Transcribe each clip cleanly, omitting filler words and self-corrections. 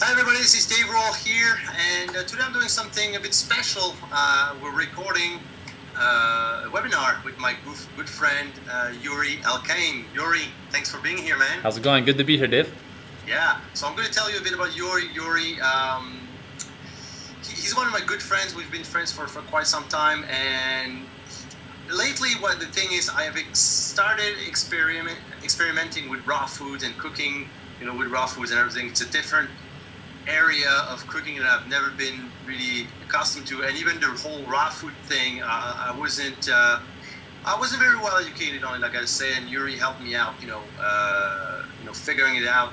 Hi everybody, this is Dave Roll here, and today I'm doing something a bit special. We're recording a webinar with my good friend Yuri Elkaim. Yuri, thanks for being here, man. How's it going? Good to be here, Dave. Yeah, so I'm going to tell you a bit about Yuri. Yuri, he's one of my good friends. We've been friends for quite some time, and lately what the thing is, I have started experimenting with raw foods and cooking, with raw foods and everything. It's a different area of cooking that I've never been really accustomed to, and even the whole raw food thing, I wasn't very well educated on it, like I say, and Yuri helped me out, figuring it out.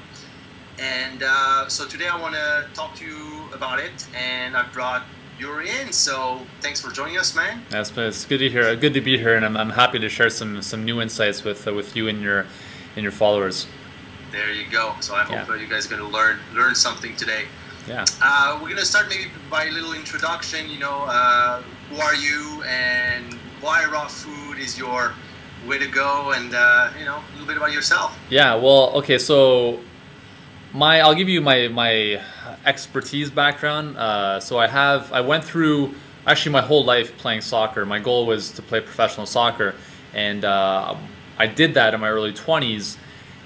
And so today I want to talk to you about it, and I brought Yuri in. So thanks for joining us, man. It's good to hear. Good to be here, and I'm happy to share some new insights with you and your followers. There you go. So I hope you guys are going to learn something today. Yeah. We're going to start maybe by a little introduction. Who are you, and why raw food is your way to go, and a little bit about yourself. Yeah. Well, okay. So I'll give you my expertise background. So I went through actually my whole life playing soccer. My goal was to play professional soccer, and I did that in my early 20s.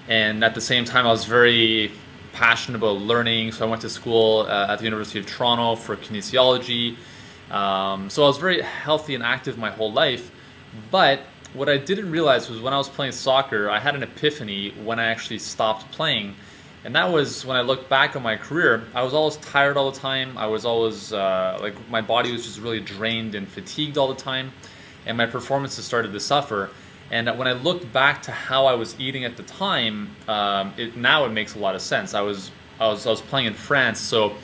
And at the same time, I was very passionate about learning. So I went to school at the University of Toronto for kinesiology. So I was very healthy and active my whole life. But what I didn't realize was when I was playing soccer, I had an epiphany when I actually stopped playing. And that was when I looked back on my career. I was always tired all the time. I was always my body was just really drained and fatigued all the time. And my performances started to suffer. And when I looked back to how I was eating at the time, now it makes a lot of sense. I was playing in France, so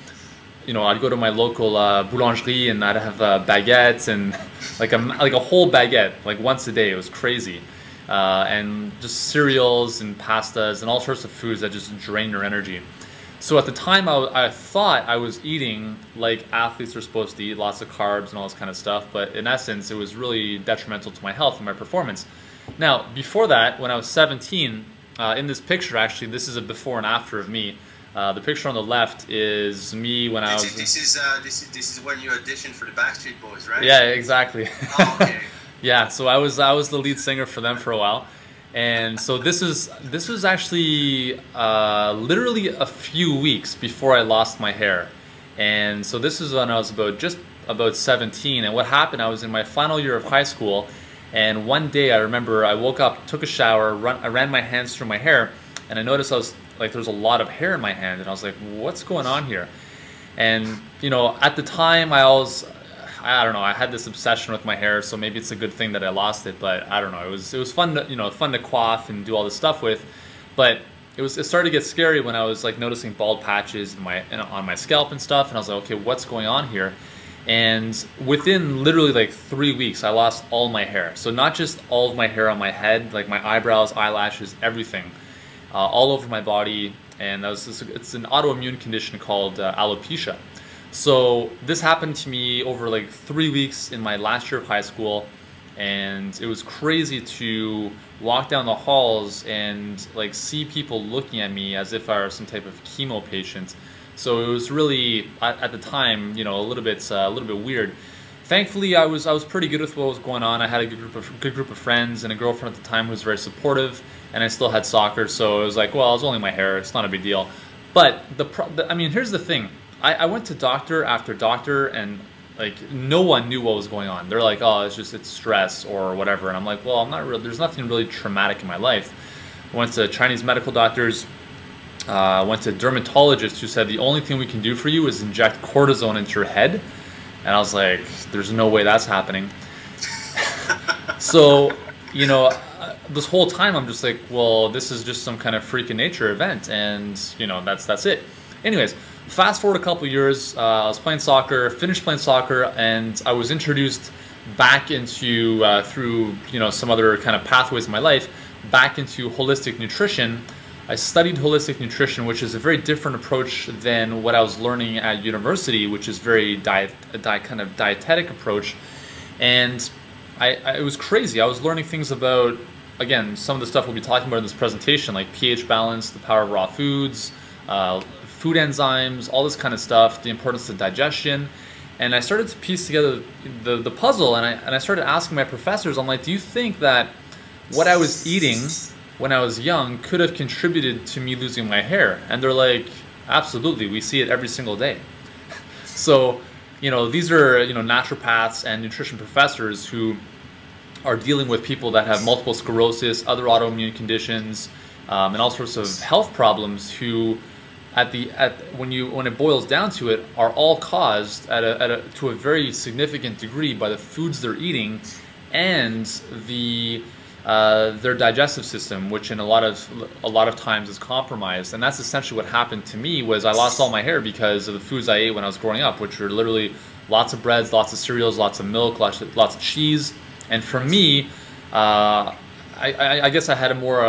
I'd go to my local boulangerie and I'd have baguettes and like a whole baguette like once a day. It was crazy, and just cereals and pastas and all sorts of foods that just drain your energy. So at the time, I thought I was eating like athletes are supposed to eat, lots of carbs and all this kind of stuff. But in essence, it was really detrimental to my health and my performance. Now, before that, when I was 17, in this picture, actually, this is a before and after of me. The picture on the left is me when I was... This is when you auditioned for the Backstreet Boys, right? Yeah, exactly. Oh, okay. Yeah, so I was the lead singer for them for a while. And so this was actually literally a few weeks before I lost my hair. And so this is when I was about 17. And what happened, I was in my final year of high school. And one day I remember I woke up, took a shower, I ran my hands through my hair, and I noticed there was a lot of hair in my hand, and I was like, what's going on here? And at the time I don't know, I had this obsession with my hair, so maybe it's a good thing that I lost it, but I don't know. It was fun to fun to coif and do all this stuff with, but it started to get scary when I was like noticing bald patches on my scalp and stuff, and I was like, okay, what's going on here? And within literally like 3 weeks, I lost all my hair. So not just all of my hair on my head, like my eyebrows, eyelashes, everything, all over my body. And it's an autoimmune condition called alopecia. So this happened to me over like 3 weeks in my last year of high school. And it was crazy to walk down the halls and like see people looking at me as if I were some type of chemo patient. So it was really, at the time, a little bit weird. Thankfully, I was pretty good with what was going on. I had a good group of friends and a girlfriend at the time who was very supportive, and I still had soccer. So it was like, well, it was only my hair. It's not a big deal. But here's the thing. I went to doctor after doctor, and like no one knew what was going on. They're like, oh, it's stress or whatever. And I'm like, well, there's nothing really traumatic in my life. I went to Chinese medical doctors. Went to a dermatologist who said the only thing we can do for you is inject cortisone into your head. And I was like, there's no way that's happening. So, this whole time I'm just like, well, this is just some kind of freak of nature event, and that's it. Anyways, fast forward a couple years, I was playing soccer, finished playing soccer, and I was introduced back into through some other kind of pathways in my life back into holistic nutrition. I studied holistic nutrition, which is a very different approach than what I was learning at university, which is very kind of dietetic approach. And it was crazy. I was learning things about, again, some of the stuff we'll be talking about in this presentation, like pH balance, the power of raw foods, food enzymes, all this kind of stuff, the importance of digestion. And I started to piece together the puzzle, and I started asking my professors, I'm like, do you think that what I was eating when I was young could have contributed to me losing my hair? And they're like, absolutely, we see it every single day. So, you know, these are, you know, naturopaths and nutrition professors who are dealing with people that have multiple sclerosis, other autoimmune conditions, and all sorts of health problems who, when it boils down to it, are all caused to a very significant degree by the foods they're eating and their digestive system, which in a lot of times is compromised. And that's essentially what happened to me. Was I lost all my hair because of the foods I ate when I was growing up, which were literally lots of breads, lots of cereals, lots of milk, lots of cheese. And for me, I guess I had a more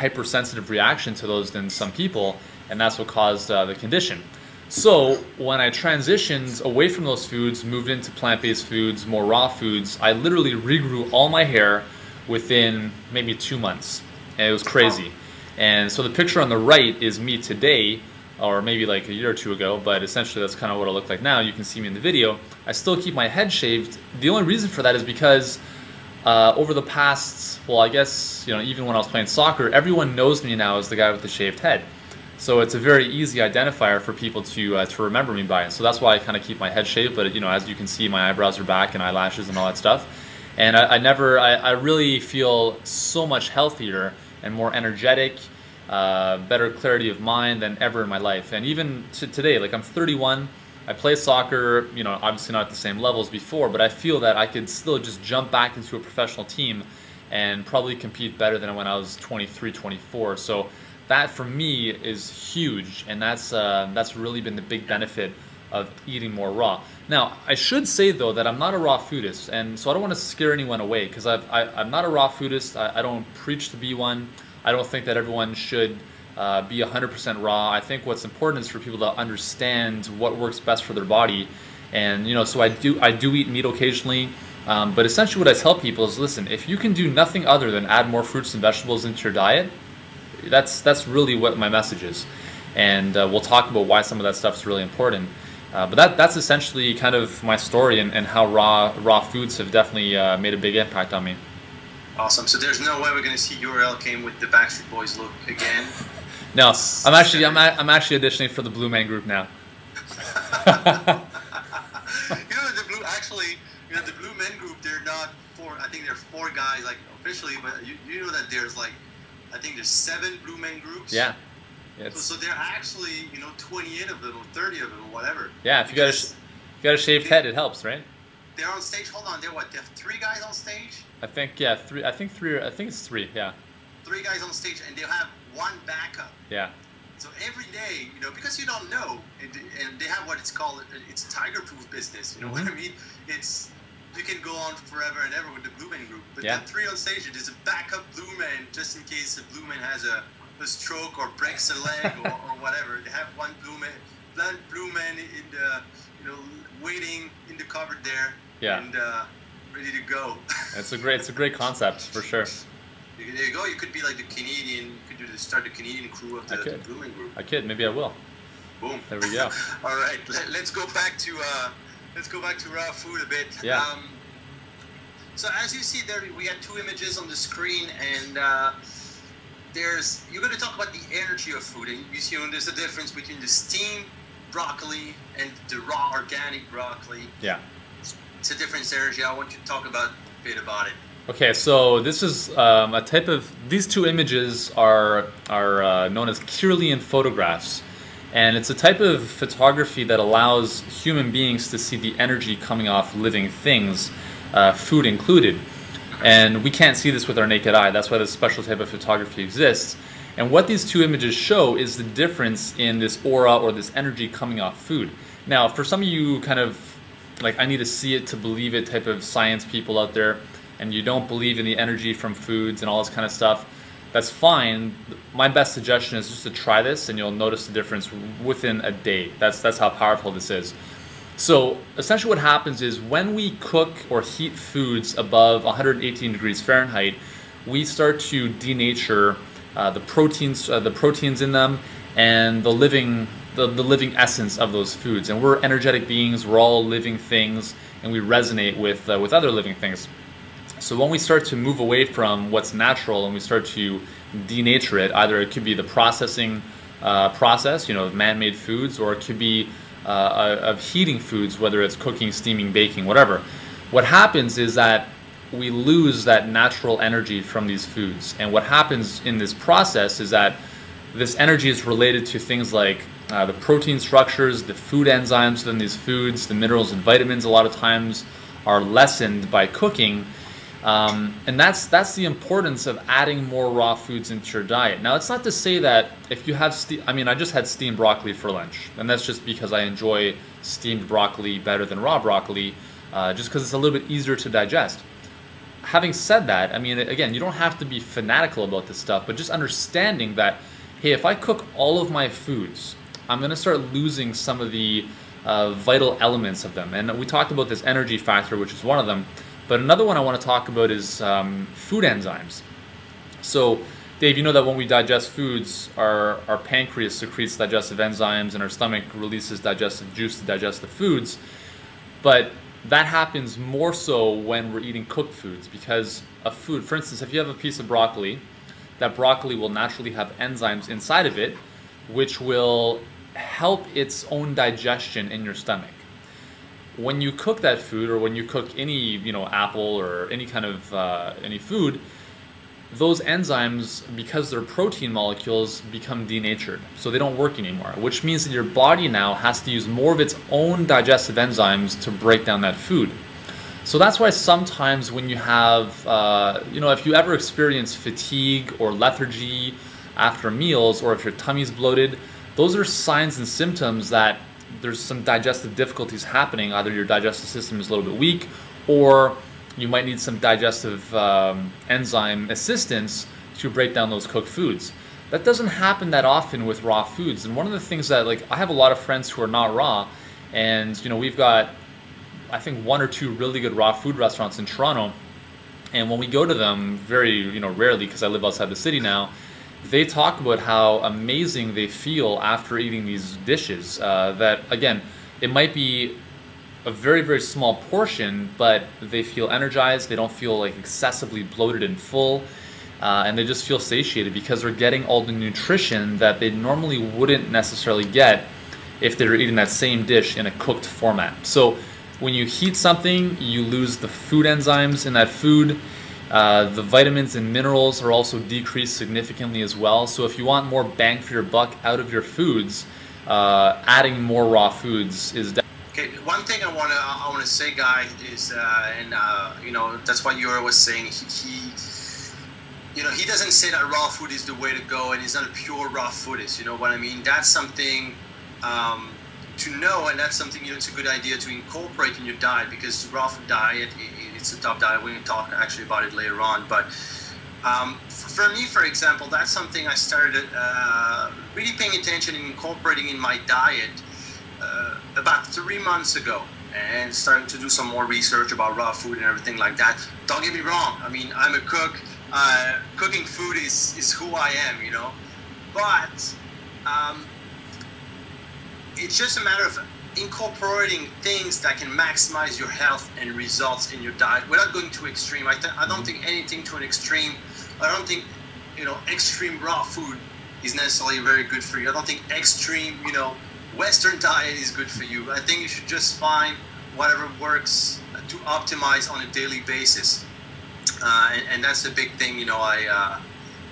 hypersensitive reaction to those than some people, and that's what caused the condition. So when I transitioned away from those foods, moved into plant-based foods, more raw foods, I literally regrew all my hair within maybe 2 months. And it was crazy. And so the picture on the right is me today, or maybe like a year or two ago, but essentially that's kind of what I look like now. You can see me in the video. I still keep my head shaved. The only reason for that is because over the past, well, I guess, you know, even when I was playing soccer, everyone knows me now as the guy with the shaved head. So it's a very easy identifier for people to remember me by. So that's why I kind of keep my head shaved. But, you know, as you can see, my eyebrows are back and eyelashes and all that stuff. And I really feel so much healthier and more energetic, better clarity of mind than ever in my life. And even today, like I'm 31, I play soccer, you know, obviously not at the same level as before, but I feel that I could still just jump back into a professional team and probably compete better than when I was 23, 24. So that for me is huge, and that's really been the big benefit of eating more raw. Now, I should say though that I'm not a raw foodist, and so I don't want to scare anyone away, because I'm not a raw foodist. I don't preach to be one. I don't think that everyone should be 100% raw. I think what's important is for people to understand what works best for their body. And, you know, so I do eat meat occasionally, but essentially what I tell people is, listen, if you can do nothing other than add more fruits and vegetables into your diet, that's really what my message is. And we'll talk about why some of that stuff is really important. But that's essentially kind of my story, and how raw foods have definitely made a big impact on me. Awesome. So there's no way we're going to see Yuri Elkaim with the Backstreet Boys look again. No, I'm actually auditioning for the Blue Man Group now. The Blue Men Group, they're not four. I think they're 4 guys, like officially, but you know that there's like, I think there's 7 Blue Men Groups. Yeah. So they're actually, 28 of them or 30 of them or whatever. Yeah, if you got a shaved head, it helps, right? They're on stage. Hold on, they have 3 guys on stage. I think 3. I think it's 3. Yeah. 3 guys on stage, and they'll have 1 backup. Yeah. So every day, because you don't know, and they have what it's called, it's tiger-proof business. You know what I mean? You can go on forever and ever with the Blue Man Group, but the 3 on stage, there's a backup Blue Man just in case the Blue Man has a stroke or breaks a leg or whatever. They have 1 Blue Man in the, waiting in the cupboard there, and ready to go. It's a great concept for sure. There you go. You could be like the Canadian. You could start the Canadian crew of the Blue Man Group. I could. Maybe I will. Boom. There we go. All right. Let's go back to raw food a bit. Yeah. So as you see there, we had 2 images on the screen, and you're going to talk about the energy of food, and you see there's a difference between the steamed broccoli and the raw organic broccoli. Yeah. It's a different energy. I want you to talk a bit about it. Okay, so this is a type of, these 2 images are known as Kirlian photographs, and it's a type of photography that allows human beings to see the energy coming off living things, food included. And we can't see this with our naked eye. That's why this special type of photography exists. And what these 2 images show is the difference in this aura or this energy coming off food. Now, for some of you kind of like, I need to see it to believe it type of science people out there, and you don't believe in the energy from foods and all this kind of stuff, that's fine. My best suggestion is just to try this, and you'll notice the difference within a day. That's how powerful this is. So essentially what happens is when we cook or heat foods above 118 degrees Fahrenheit, we start to denature the proteins in them and the living the living essence of those foods. And we're energetic beings, we're all living things, and we resonate with other living things. So when we start to move away from what's natural and we start to denature it, either it could be the processing process, of man-made foods, or it could be of heating foods, whether it's cooking, steaming, baking, whatever. What happens is that we lose that natural energy from these foods. And what happens in this process is that this energy is related to things like the protein structures, the food enzymes within these foods, the minerals and vitamins a lot of times are lessened by cooking. And that's the importance of adding more raw foods into your diet. Now, it's not to say that if you have I just had steamed broccoli for lunch, and that's just because I enjoy steamed broccoli better than raw broccoli, just because it's a little bit easier to digest. Having said that, again, you don't have to be fanatical about this stuff, but just understanding that, hey, if I cook all of my foods, I'm going to start losing some of the vital elements of them. And we talked about this energy factor, which is one of them. But another one I want to talk about is food enzymes. So, Dave, you know that when we digest foods, our pancreas secretes digestive enzymes and our stomach releases digestive juice to digest the foods. But that happens more so when we're eating cooked foods, because a food, for instance, if you have a piece of broccoli, that broccoli will naturally have enzymes inside of it, which will help its own digestion in your stomach. When you cook that food, or when you cook any, apple or any kind of any food, those enzymes, because they're protein molecules, become denatured, so they don't work anymore, which means that your body now has to use more of its own digestive enzymes to break down that food. So that's why sometimes when you have, if you ever experience fatigue or lethargy after meals, or if your tummy's bloated, those are signs and symptoms that there's some digestive difficulties happening. Either your digestive system is a little bit weak, or you might need some digestive enzyme assistance to break down those cooked foods. That doesn't happen that often with raw foods. And one of the things that, I have a lot of friends who are not raw, and we've got, I think, 1 or 2 really good raw food restaurants in Toronto. And when we go to them, very rarely, because I live outside the city now, they talk about how amazing they feel after eating these dishes. That, again, it might be a very, very small portion, but they feel energized, they don't feel excessively bloated and full, and they just feel satiated because they're getting all the nutrition that they normally wouldn't necessarily get if they were eating that same dish in a cooked format. So when you heat something, you lose the food enzymes in that food. The vitamins and minerals are also decreased significantly as well. So if you want more bang for your buck out of your foods, adding more raw foods is definitely. Okay, one thing I want to say, guys, is that's what Yuri was saying. He doesn't say that raw food is the way to go, and it's not a pure raw food. You know what I mean? That's something to know, and that's something it's a good idea to incorporate in your diet, because the raw food diet, it's a tough diet. We can talk actually about it later on, but for me, for example, that's something I started really paying attention and incorporating in my diet about 3 months ago, and starting to do some more research about raw food and everything like that. Don't get me wrong, I'm a cook. Cooking food is who I am, but it's just a matter of incorporating things that can maximize your health and results in your diet without going to extreme. I don't think anything to an extreme. I don't think extreme raw food is necessarily very good for you. I don't think extreme Western diet is good for you. I think you should just find whatever works to optimize on a daily basis, and that's the big thing.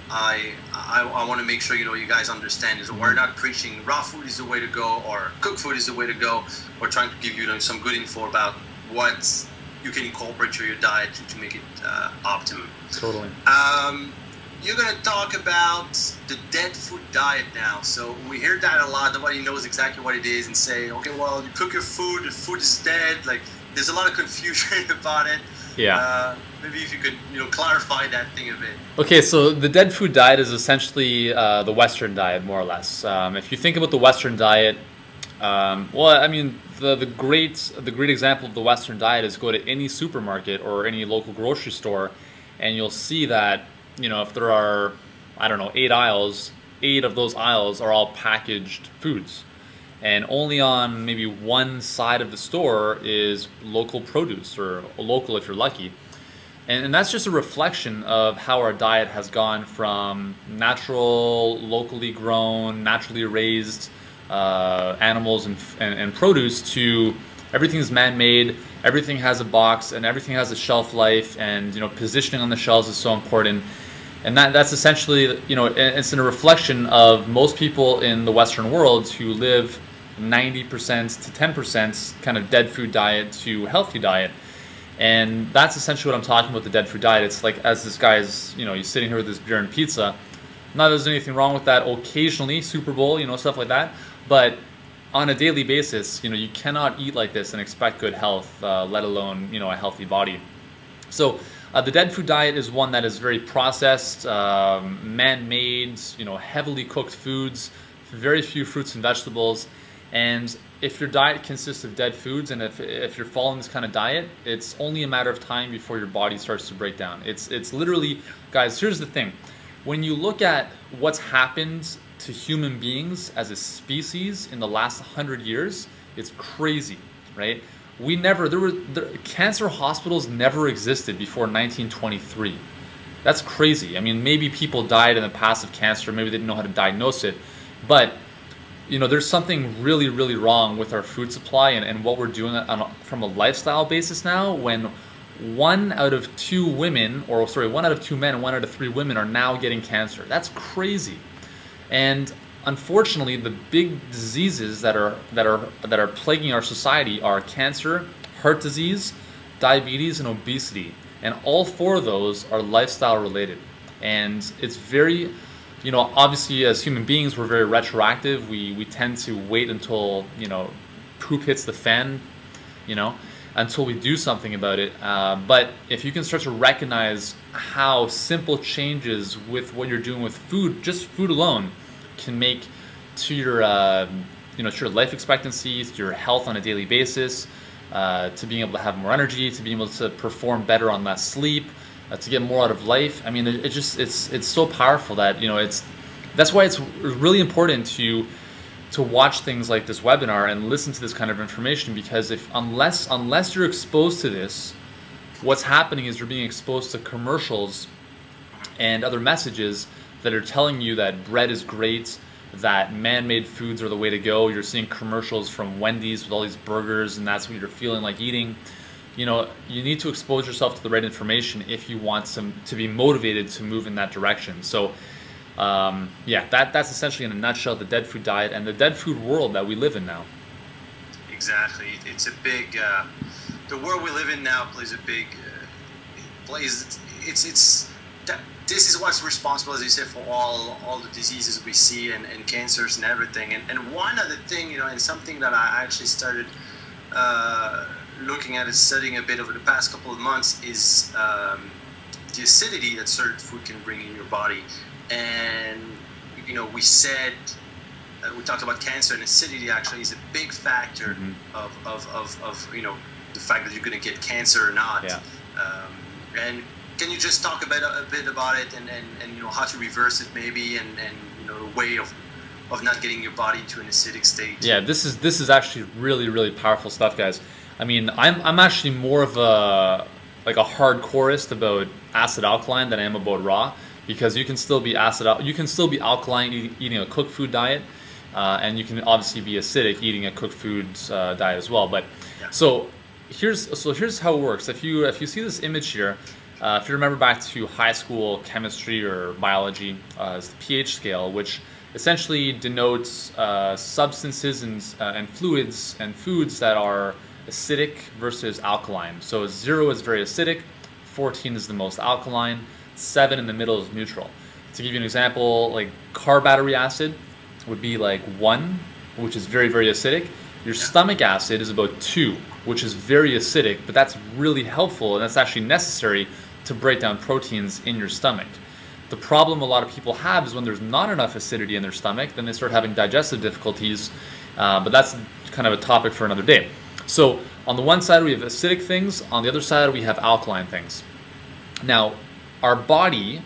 I want to make sure you guys understand is we're not preaching raw food is the way to go or cooked food is the way to go. We're trying to give you some good info about what you can incorporate to your diet to make it optimum. Totally. You're going to talk about the dead food diet now. So we hear that a lot. Nobody knows exactly what it is, and say, okay, well, you cook your food, the food is dead. There's a lot of confusion about it. Yeah. Maybe if you could, clarify that thing a bit. Okay, so the dead food diet is essentially the Western diet, more or less. If you think about the Western diet, the great example of the Western diet is go to any supermarket or any local grocery store, and you'll see that if there are, 8 aisles, 8 of those aisles are all packaged foods. and only on maybe one side of the store is local produce, or local if you're lucky. And that's just a reflection of how our diet has gone from natural, locally grown, naturally raised animals and produce to everything's man-made, everything has a box, and everything has a shelf life, and positioning on the shelves is so important. And that's essentially, it's a reflection of most people in the Western world who live 90% to 10% kind of dead food diet to healthy diet. And that's essentially what I'm talking about, the dead food diet. It's like, as this guy is, he's sitting here with this beer and pizza. Not that there's anything wrong with that occasionally, Super Bowl, stuff like that. But on a daily basis, you cannot eat like this and expect good health, let alone, a healthy body. So the dead food diet is one that is very processed, man-made, heavily cooked foods, very few fruits and vegetables. And if your diet consists of dead foods, and if you're following this kind of diet, it's only a matter of time before your body starts to break down. It's literally, guys, here's the thing. When you look at what's happened to human beings as a species in the last 100 years, it's crazy, right? Cancer hospitals never existed before 1923. That's crazy. I mean, maybe people died in the past of cancer, maybe they didn't know how to diagnose it, but there's something really, really wrong with our food supply and what we're doing from a lifestyle basis now, when 1 out of 2 women, or sorry, 1 out of 2 men and 1 out of 3 women are now getting cancer. That's crazy. And unfortunately, the big diseases that are plaguing our society are cancer, heart disease, diabetes, and obesity. And all 4 of those are lifestyle related. And it's very, obviously as human beings, we're very retroactive. We tend to wait until, poop hits the fan, until we do something about it. But if you can start to recognize how simple changes with what you're doing with food, just food alone, can make to your, to your life expectancy, to your health on a daily basis, to being able to have more energy, to being able to perform better on less sleep, to get more out of life. I mean, it's so powerful that that's why it's really important to watch things like this webinar and listen to this kind of information, because unless you're exposed to this, what's happening is you're being exposed to commercials and other messages that are telling you that bread is great, that man-made foods are the way to go. You're seeing commercials from Wendy's with all these burgers, and that's what you're feeling like eating. You need to expose yourself to the right information if you want to be motivated to move in that direction. So yeah, that's essentially in a nutshell the dead food diet and the dead food world that we live in now. Exactly. It's a big, the world we live in now plays a big, this is what's responsible, as you said, for all the diseases we see and cancers and everything. And one other thing, and something that I actually started looking at and studying a bit over the past couple of months is the acidity that certain food can bring in your body. And we said we talked about cancer, and acidity actually is a big factor of the fact that you're going to get cancer or not. Yeah. And can you just talk a bit about it and how to reverse it maybe, and a way of not getting your body to an acidic state? Yeah, this is actually really, really powerful stuff, guys. I mean, I'm actually more of a hardcoreist about acid-alkaline than I am about raw, because you can still be alkaline eating a cooked food diet, and you can obviously be acidic eating a cooked foods diet as well. But yeah. So here's how it works. If you see this image here, if you remember back to high school chemistry or biology, it's the pH scale, which essentially denotes substances and fluids and foods that are acidic versus alkaline. So 0 is very acidic, 14 is the most alkaline, 7 in the middle is neutral. To give you an example, like car battery acid would be like 1, which is very, very acidic. Your stomach acid is about 2, which is very acidic, but that's really helpful, and that's actually necessary to break down proteins in your stomach. The problem a lot of people have is when there's not enough acidity in their stomach, then they start having digestive difficulties, but that's kind of a topic for another day. So on the one side we have acidic things, on the other side we have alkaline things. Now, our body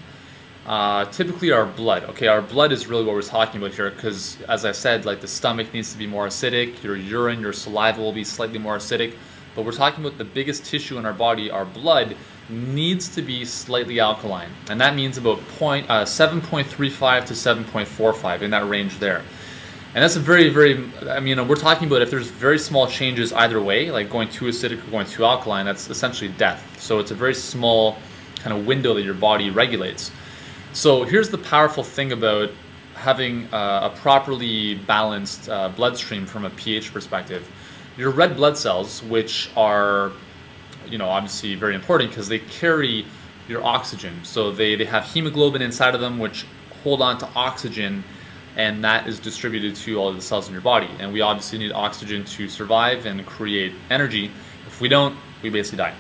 Typically our blood. Okay, our blood is really what we're talking about here because, as I said, like the stomach needs to be more acidic, your urine, your saliva will be slightly more acidic, but we're talking about the biggest tissue in our body, our blood, needs to be slightly alkaline, and that means about 7.35 to 7.45, in that range there. And that's a very, I mean, we're talking about if there's very small changes either way, like going too acidic or going too alkaline, that's essentially death. So it's a very small kind of window that your body regulates. So here's the powerful thing about having a properly balanced bloodstream from a pH perspective. Your red blood cells, which are, you know, obviously very important because they carry your oxygen. So they have hemoglobin inside of them, which hold on to oxygen, and that is distributed to all of the cells in your body. And we obviously need oxygen to survive and create energy. If we don't, we basically die.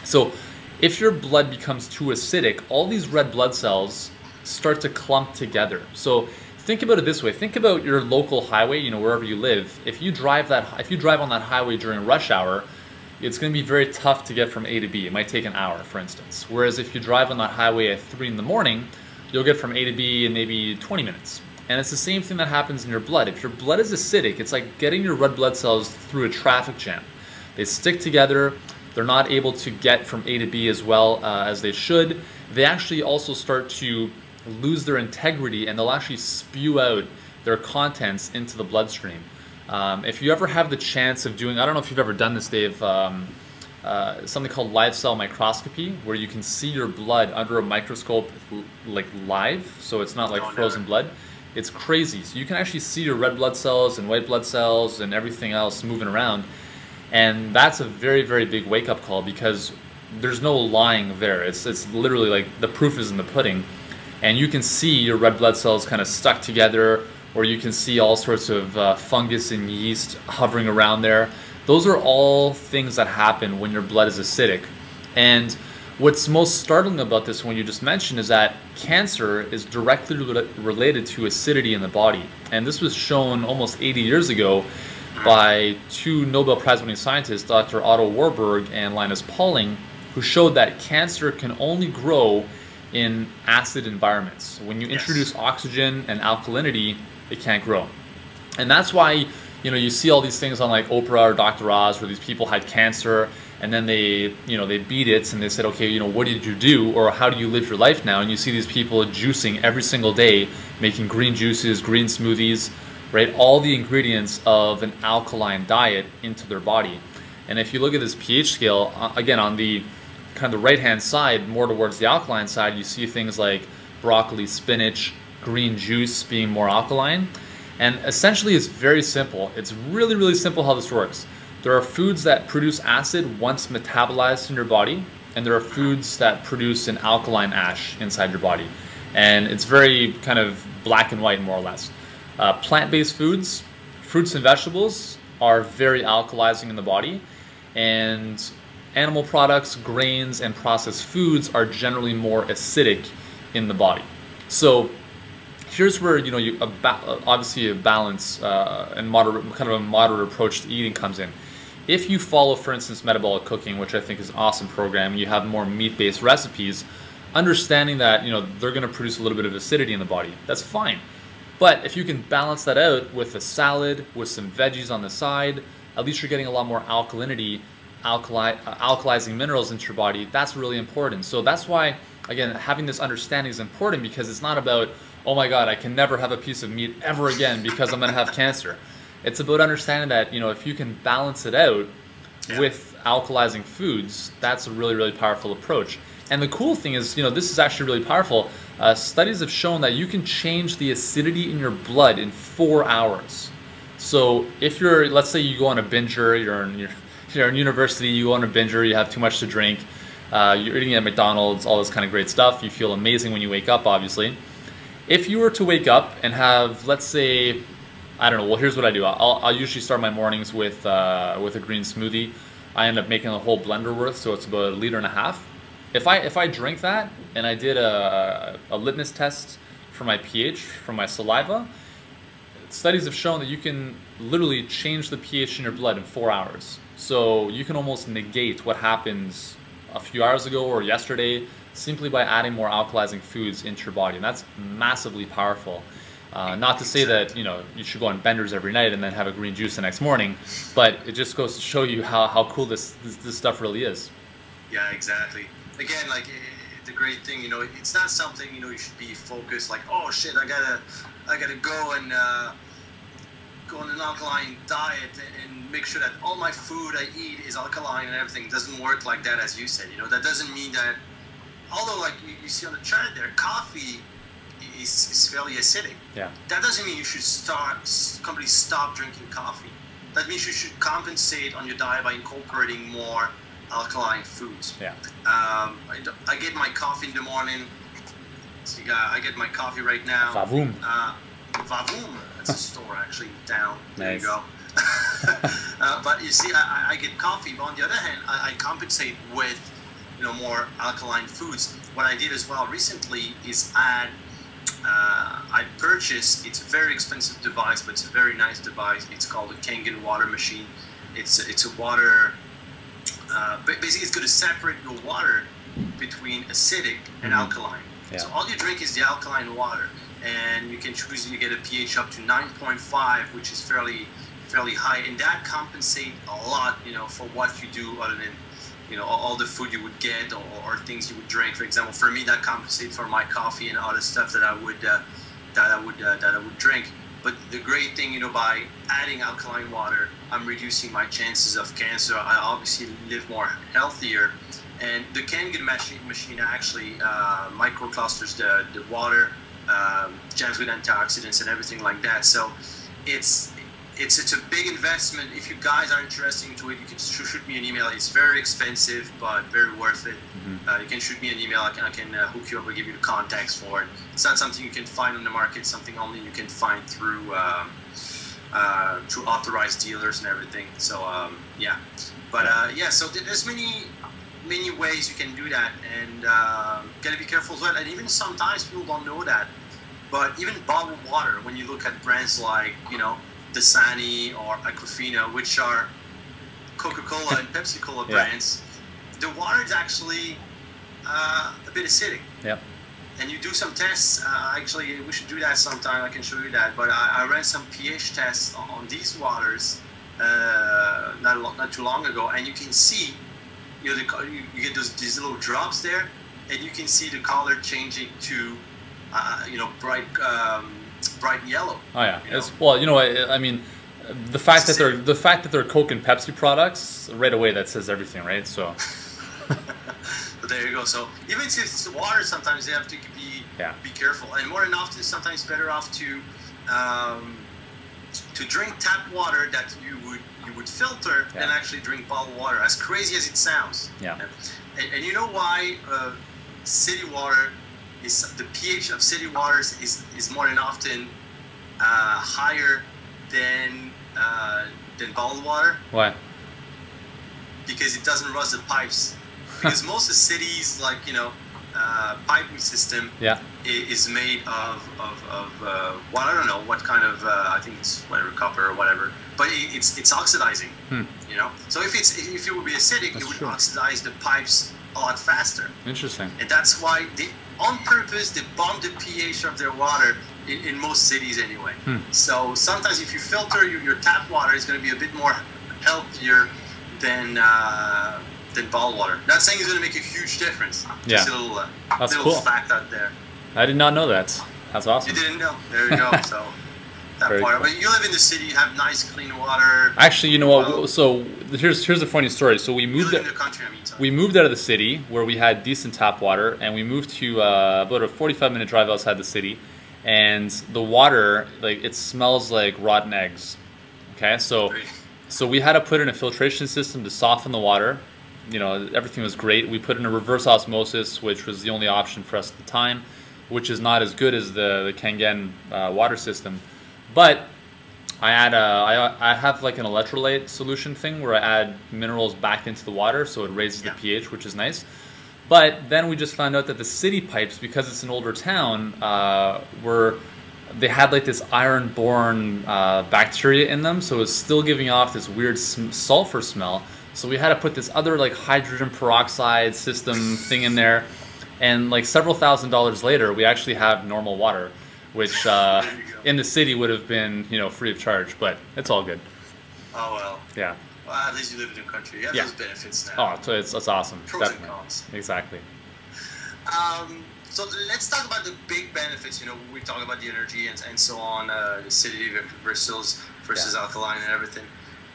So if your blood becomes too acidic, all these red blood cells start to clump together. So think about it this way. Think about your local highway, you know, wherever you live. If you drive on that highway during rush hour, it's going to be very tough to get from A to B. It might take an hour, for instance. Whereas if you drive on that highway at 3 in the morning, you'll get from A to B in maybe 20 minutes. And it's the same thing that happens in your blood. If your blood is acidic, it's like getting your red blood cells through a traffic jam. They stick together. They're not able to get from A to B as well as they should. They actually also start to lose their integrity, and they'll actually spew out their contents into the bloodstream. If you ever have the chance of doing, I don't know if you've ever done this, Dave, something called live cell microscopy, where you can see your blood under a microscope like live, so it's not like frozen blood. It's crazy. So you can actually see your red blood cells and white blood cells and everything else moving around. And that's a very, very big wake-up call because there's no lying there. It's literally like the proof is in the pudding. And you can see your red blood cells kind of stuck together, or you can see all sorts of fungus and yeast hovering around there. Those are all things that happen when your blood is acidic. And what's most startling about this one you just mentioned is that cancer is directly related to acidity in the body. And this was shown almost 80 years ago by 2 Nobel Prize-winning scientists, Dr. Otto Warburg and Linus Pauling, who showed that cancer can only grow in acid environments. When you introduce oxygen and alkalinity, it can't grow. And that's why, you know, you see all these things on like Oprah or Dr. Oz where these people had cancer and then they beat it and they said, okay, you know, what did you do, or how do you live your life now? And you see these people juicing every single day, making green juices, green smoothies, right? All the ingredients of an alkaline diet into their body. And if you look at this pH scale, again, on the kind of the right-hand side, more towards the alkaline side, you see things like broccoli, spinach, green juice being more alkaline. And essentially it's very simple. It's really, really simple how this works. There are foods that produce acid once metabolized in your body, and there are foods that produce an alkaline ash inside your body. And it's very kind of black and white, more or less. Plant-based foods, fruits and vegetables, are very alkalizing in the body, and animal products, grains, and processed foods are generally more acidic in the body. So here's where, you know, obviously a balance and kind of a moderate approach to eating comes in. If you follow, for instance, metabolic cooking, which I think is an awesome program, and you have more meat-based recipes, understanding that, you know, they're going to produce a little bit of acidity in the body, that's fine. But if you can balance that out with a salad, with some veggies on the side, at least you're getting a lot more alkalinity, alkalizing minerals into your body. That's really important. So that's why, again, having this understanding is important, because it's not about, oh my God, I can never have a piece of meat ever again because I'm going to have cancer. It's about understanding that, you know, if you can balance it out with alkalizing foods, that's a really, really powerful approach. And the cool thing is, you know, this is actually really powerful. Studies have shown that you can change the acidity in your blood in 4 hours. So if you're, let's say you go on a binger, you're in university, you go on a binger, you have too much to drink, you're eating at McDonald's, all this kind of great stuff, you feel amazing when you wake up, obviously. If you were to wake up and have, let's say, I don't know, well, here's what I do. I'll usually start my mornings with a green smoothie. I end up making a whole blender worth, so it's about 1.5 liters. If I drink that and I did a litmus test for my pH from my saliva, studies have shown that you can literally change the pH in your blood in 4 hours. So you can almost negate what happens a few hours ago or yesterday, simply by adding more alkalizing foods into your body. And that's massively powerful. Not to say that, you know, you should go on benders every night and then have a green juice the next morning, but it just goes to show you how cool this stuff really is. Yeah, exactly. Again, like, the great thing, you know, it's not something, you know, you should be focused like, oh shit, I gotta go and go on an alkaline diet and make sure that all my food I eat is alkaline and everything. It doesn't work like that, as you said. You know, that doesn't mean that, although like you see on the chart there, coffee is fairly acidic. Yeah. That doesn't mean you should completely stop drinking coffee. That means you should compensate on your diet by incorporating more alkaline foods. Yeah. I get my coffee in the morning. So I get my coffee right now. Vavoom. Vavoom. That's a store actually down. There Nice. you go. But you see, I get coffee. But on the other hand, I compensate with, you know, more alkaline foods. What I did as well recently is add. I purchased. It's a very expensive device, but it's a very nice device. It's called a Kangen water machine. It's a water. Basically, it's going to separate your water between acidic and alkaline. Yeah. So all you drink is the alkaline water, and you can choose to get a pH up to 9.5, which is fairly high, and that compensates a lot, you know, for what you do other than, you know, all the food you would get or things you would drink. For example, for me, that compensates for my coffee and other stuff that I would drink. But the great thing, you know, by adding alkaline water, I'm reducing my chances of cancer. I obviously live more healthier. And the Kangen machine actually microclusters the water, jams with antioxidants and everything like that. So it's a big investment. If you guys are interested into it, you can shoot me an email. It's very expensive, but very worth it. You can shoot me an email. I can hook you up or give you the contacts for it. It's not something you can find on the market. It's something only you can find through authorized dealers and everything. So yeah, but yeah. So there's many ways you can do that, and gotta be careful as well. And even sometimes people don't know that, but even bottled water, when you look at brands like, you know, Dasani or Aquafina, which are Coca-Cola and Pepsi-Cola brands, the water is actually a bit acidic. Yep. And you do some tests. Actually, we should do that sometime. I can show you that. But I ran some pH tests on these waters not too long ago, and you can see, you know, you get these little drops there, and you can see the color changing to, you know, bright yellow. Oh yeah. You know? Well, you know, I mean, the fact that they're Coke and Pepsi products, right away that says everything, right? So. But there you go. So even if it's water, sometimes they have to be careful, and more than often, sometimes it's better off to drink tap water that you would filter than actually drink bottled water. As crazy as it sounds. Yeah. And you know why city water is, the pH of city waters is more than often higher than bottled water? Why? Because it doesn't rust the pipes. Because most of the cities, like, you know, piping system is made of well, I don't know what kind of, I think it's whatever, copper or whatever, but it's oxidizing. You know, so if it would be acidic, it would oxidize the pipes a lot faster. Interesting. And that's why on purpose they bump the pH of their water in most cities anyway. So sometimes if you filter your tap water, it's going to be a bit more healthier than bottled water. Not saying it's going to make a huge difference. Yeah. Just a little, That's little cool. fact out there. I did not know that. That's awesome. You didn't know? There you go. So that Very part. cool. But you live in the city, you have nice clean water. Actually, you know what? So here's a funny story. So we You moved. live in the country, I mean. Sorry. We moved out of the city where we had decent tap water, and we moved to about a 45-minute drive outside the city, and the water, like, it smells like rotten eggs. Okay, so we had to put in a filtration system to soften the water. You know, everything was great. We put in a reverse osmosis, which was the only option for us at the time, which is not as good as the Kangen water system. But I have like an electrolyte solution thing where I add minerals back into the water, so it raises the pH, which is nice. But then we just found out that the city pipes, because it's an older town, they had like this iron-borne bacteria in them, so it's still giving off this weird sulfur smell. So we had to put this other like hydrogen peroxide system thing in there, and like several $1,000s later, we actually have normal water, which in the city would have been, you know, free of charge, but it's all good. Oh well. Yeah. Well, at least you live in a country. You have those benefits now. Oh, it's awesome. Pros Definitely. and cons. Exactly. So let's talk about the big benefits. You know, we talk about the energy and so on, acidity versus alkaline and everything.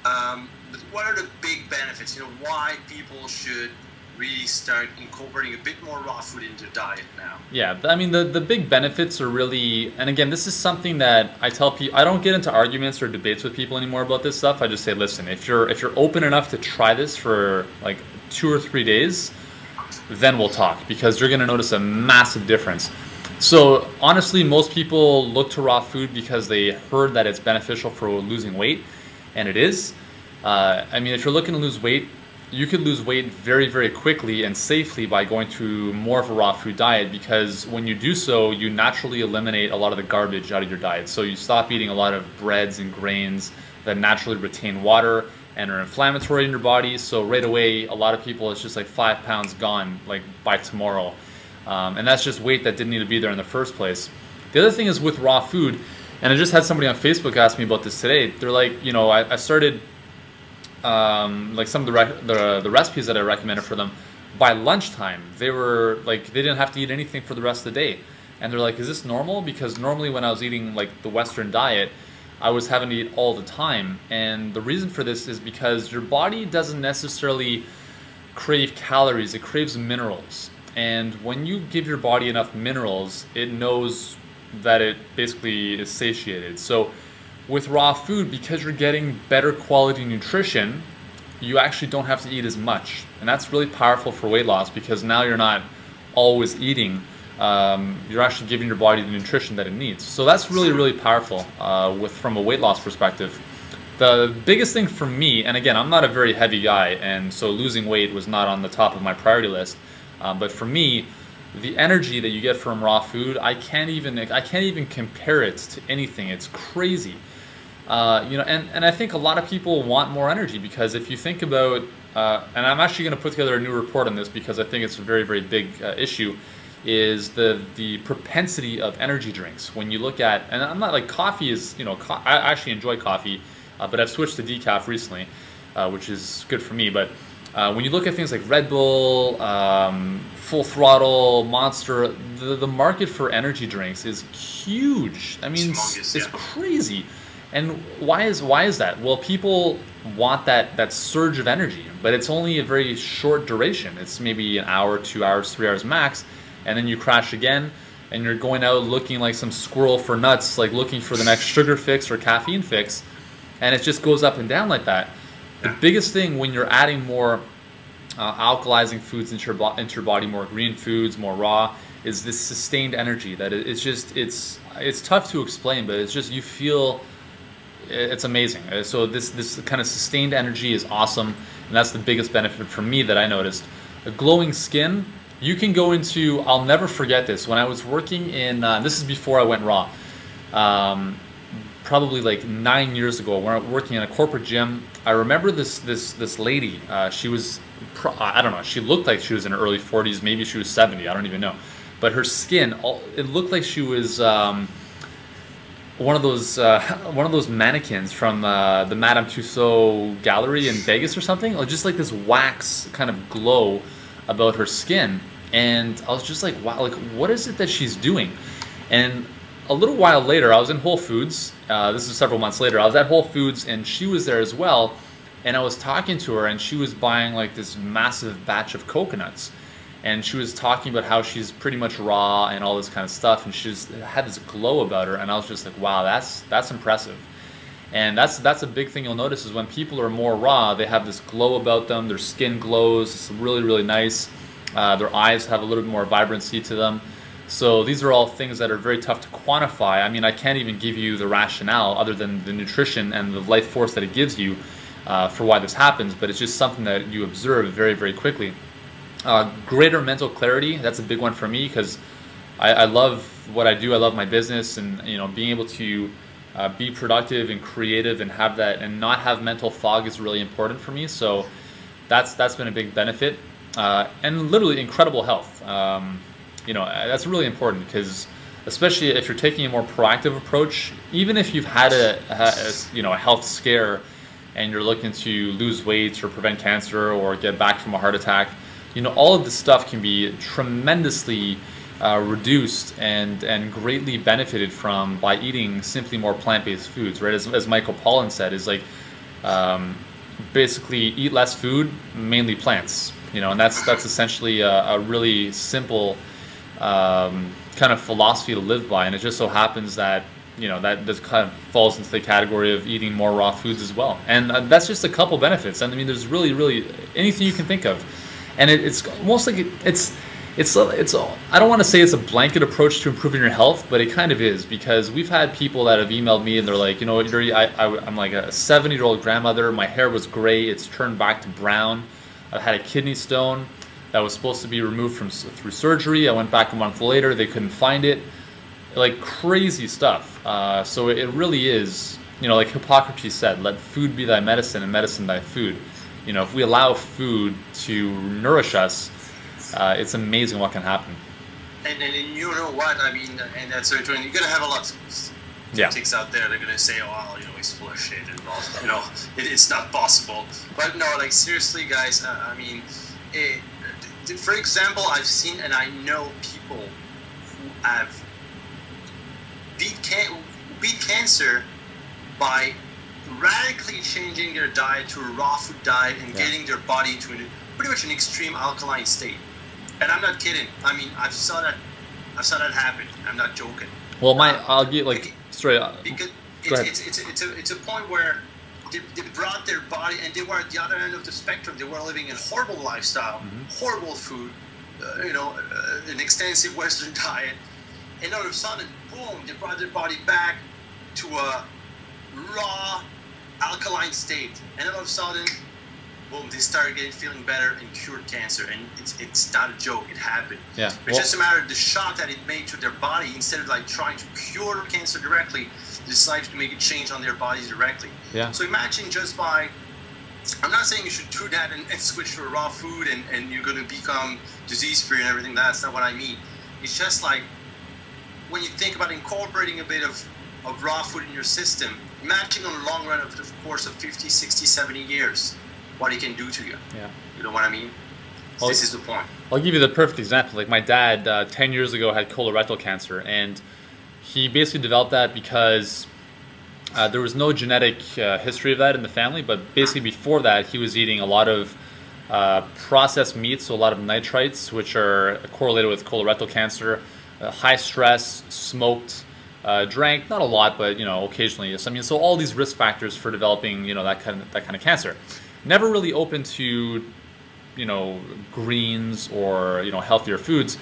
But what are the big benefits? You know, why people should really start incorporating a bit more raw food into diet now? Yeah, I mean, the big benefits are really, and again, this is something that I tell people. I don't get into arguments or debates with people anymore about this stuff. I just say, listen, if you're open enough to try this for like 2 or 3 days, then we'll talk, because you're going to notice a massive difference. So honestly, most people look to raw food because they heard that it's beneficial for losing weight, and it is. I mean, if you're looking to lose weight, you could lose weight very, very quickly and safely by going to more of a raw food diet, because when you do so, you naturally eliminate a lot of the garbage out of your diet. So you stop eating a lot of breads and grains that naturally retain water and are inflammatory in your body. So right away, a lot of people, it's just like 5 pounds gone like by tomorrow. And that's just weight that didn't need to be there in the first place. The other thing is with raw food, and I just had somebody on Facebook ask me about this today. They're like, you know, I started like some of the recipes that I recommended for them. By lunchtime, they were like, they didn't have to eat anything for the rest of the day. And they're like, is this normal? Because normally when I was eating like the Western diet, I was having to eat all the time. And the reason for this is because your body doesn't necessarily crave calories, it craves minerals. And when you give your body enough minerals, it knows that it basically is satiated. So with raw food, because you're getting better quality nutrition, you actually don't have to eat as much. And that's really powerful for weight loss, because now you're not always eating. You're actually giving your body the nutrition that it needs. So that's really, really powerful from a weight loss perspective. The biggest thing for me, and again, I'm not a very heavy guy, and so losing weight was not on the top of my priority list. But for me, the energy that you get from raw food, I can't even compare it to anything. It's crazy. You know, and I think a lot of people want more energy, because if you think about, and I'm actually going to put together a new report on this because I think it's a very, very big issue, is the propensity of energy drinks. When you look at, and I'm not like, coffee is, you know, I actually enjoy coffee, but I've switched to decaf recently, which is good for me. But when you look at things like Red Bull, Full Throttle, Monster, the market for energy drinks is huge. I mean, it's crazy. And why is that? Well, people want that surge of energy, but it's only a very short duration. It's maybe an hour, 2 hours, 3 hours max, and then you crash again, and you're going out looking like some squirrel for nuts, like looking for the next sugar fix or caffeine fix, and it just goes up and down like that. The biggest thing when you're adding more alkalizing foods into your body, more green foods, more raw, is this sustained energy. That it's tough to explain, but it's just, you feel, it's amazing. So this kind of sustained energy is awesome, and that's the biggest benefit for me that I noticed. A glowing skin, you can go into, I'll never forget this, when I was working in, this is before I went raw, probably like 9 years ago, when I was working in a corporate gym. I remember this lady, she was, I don't know, she looked like she was in her early 40s, maybe she was 70, I don't even know. But her skin, it looked like she was one of those mannequins from the Madame Tussauds gallery in Vegas or something. Just like this wax kind of glow about her skin, and I was just like, wow, like what is it that she's doing? And a little while later, I was in Whole Foods. This is several months later. I was at Whole Foods, and she was there as well. And I was talking to her, and she was buying like this massive batch of coconuts. And she was talking about how she's pretty much raw and all this kind of stuff, and she just had this glow about her. And I was just like, wow, that's impressive. And that's a big thing you'll notice, is when people are more raw, they have this glow about them. Their skin glows. It's really, really nice. Their eyes have a little bit more vibrancy to them. So these are all things that are very tough to quantify. I mean, I can't even give you the rationale other than the nutrition and the life force that it gives you for why this happens, but it's just something that you observe very, very quickly. Greater mental clarity, that's a big one for me, because I love what I do. I love my business, and you know, being able to be productive and creative and have that, and not have mental fog, is really important for me. So that's been a big benefit, and literally incredible health. That's really important because especially if you're taking a more proactive approach, even if you've had a health scare and you're looking to lose weight or prevent cancer or get back from a heart attack, all of this stuff can be tremendously reduced and greatly benefited from by eating simply more plant-based foods, right? As Michael Pollan said, is like basically eat less food, mainly plants, and that's essentially a really simple kind of philosophy to live by. And it just so happens that that just kind of falls into the category of eating more raw foods as well. And that's just a couple benefits. And I mean, there's really anything you can think of. And it's almost like it's I don't want to say it's a blanket approach to improving your health, but it kind of is, because we've had people that have emailed me and they're like, Yuri, I'm like a 70-year-old grandmother. My hair was gray. It's turned back to brown. I've had a kidney stone that was supposed to be removed through surgery. I went back a month later. They couldn't find it. Like crazy stuff. So it really is, like Hippocrates said, let food be thy medicine and medicine thy food. If we allow food to nourish us, it's amazing what can happen. And you know what, I mean, and that's very true. And you're going to have a lot of skeptics out there. They're going to say, oh, well, he's full of shit and all, it's not possible. But no, like seriously, guys, I mean, for example, I've seen and I know people who have beat cancer by radically changing their diet to a raw food diet and getting their body to pretty much an extreme alkaline state. And I'm not kidding. I mean, I saw that happen. I'm not joking. Well, I'll get like straight up. Because it's a point where they brought their body, and they were at the other end of the spectrum. They were living a horrible lifestyle, horrible food, an extensive Western diet, and all of a sudden, boom, they brought their body back to a raw alkaline state, and all of a sudden, boom, they started feeling better and cured cancer. And it's not a joke, it happened. Yeah. It's just a matter of the shock that it made to their body. Instead of like trying to cure cancer directly, they decided to make a change on their bodies directly. Yeah. So imagine just by, I'm not saying you should do that and switch to a raw food and you're going to become disease-free and everything. That's not what I mean. It's just like, when you think about incorporating a bit of raw food in your system, imagine on a long run of the course of 50, 60, 70 years, what it can do to you. Yeah. You know what I mean? Well, this is the point. I'll give you the perfect example. Like my dad, 10 years ago, had colorectal cancer, and he basically developed that because there was no genetic history of that in the family, but basically before that, he was eating a lot of processed meats, so a lot of nitrites, which are correlated with colorectal cancer, high stress, smoked, drank, not a lot, but occasionally. I mean, so all these risk factors for developing that kind of cancer. Never really open to greens or healthier foods.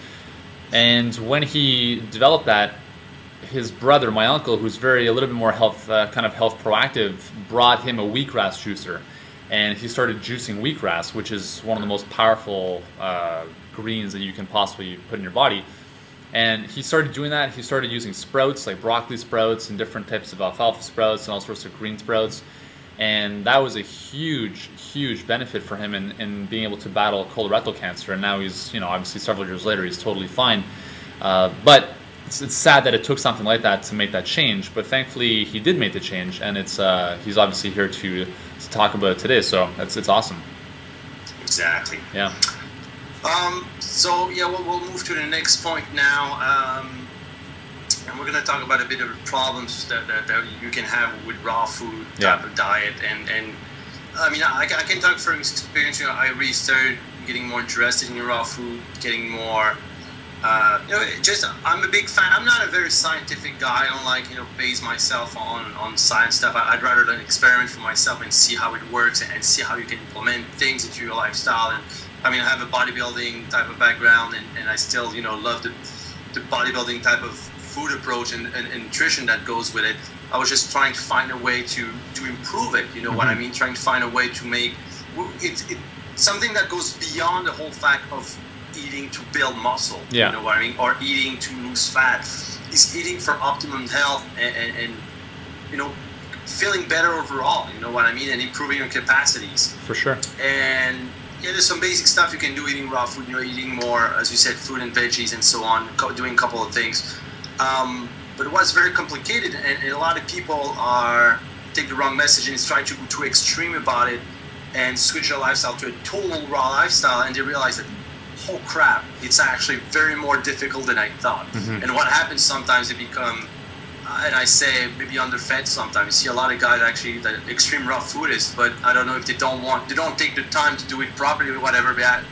And when he developed that, his brother, my uncle, who's a little bit more health proactive, brought him a wheatgrass juicer, and he started juicing wheatgrass, which is one of the most powerful greens that you can possibly put in your body. And he started doing that. He started using sprouts like broccoli sprouts and different types of alfalfa sprouts and all sorts of green sprouts. And that was a huge benefit for him in being able to battle colorectal cancer. And now he's, obviously several years later, he's totally fine. But it's sad that it took something like that to make that change. But thankfully, he did make the change, and he's obviously here to talk about it today. So it's awesome. Exactly. Yeah. So yeah, we'll move to the next point now. And we're going to talk about a bit of the problems that you can have with raw food type of diet. And I mean, I can talk from experience. I really started getting more interested in raw food, getting more, I'm a big fan. I'm not a very scientific guy. I don't like, base myself on science stuff. I'd rather than experiment for myself and see how it works and see how you can implement things into your lifestyle. And I mean, I have a bodybuilding type of background, and I still, love the bodybuilding type of food approach and nutrition that goes with it. I was just trying to find a way to improve it. You know what I mean? Trying to find a way to make it something that goes beyond the whole fact of eating to build muscle. Yeah. You know what I mean? Or eating to lose fat. It's eating for optimum health and feeling better overall. You know what I mean? And improving your capacities. For sure. And yeah, there's some basic stuff you can do eating raw food. You know, eating more, as you said, fruit and veggies and so on. Doing a couple of things. But what's very complicated, and a lot of people take the wrong message and try to go too extreme about it and switch their lifestyle to a total raw lifestyle, and they realize that, oh crap, it's actually very more difficult than I thought. And what happens sometimes, they become, and I say maybe underfed sometimes. You see a lot of guys actually that extreme raw foodists, but I don't know if they don't take the time to do it properly or whatever, but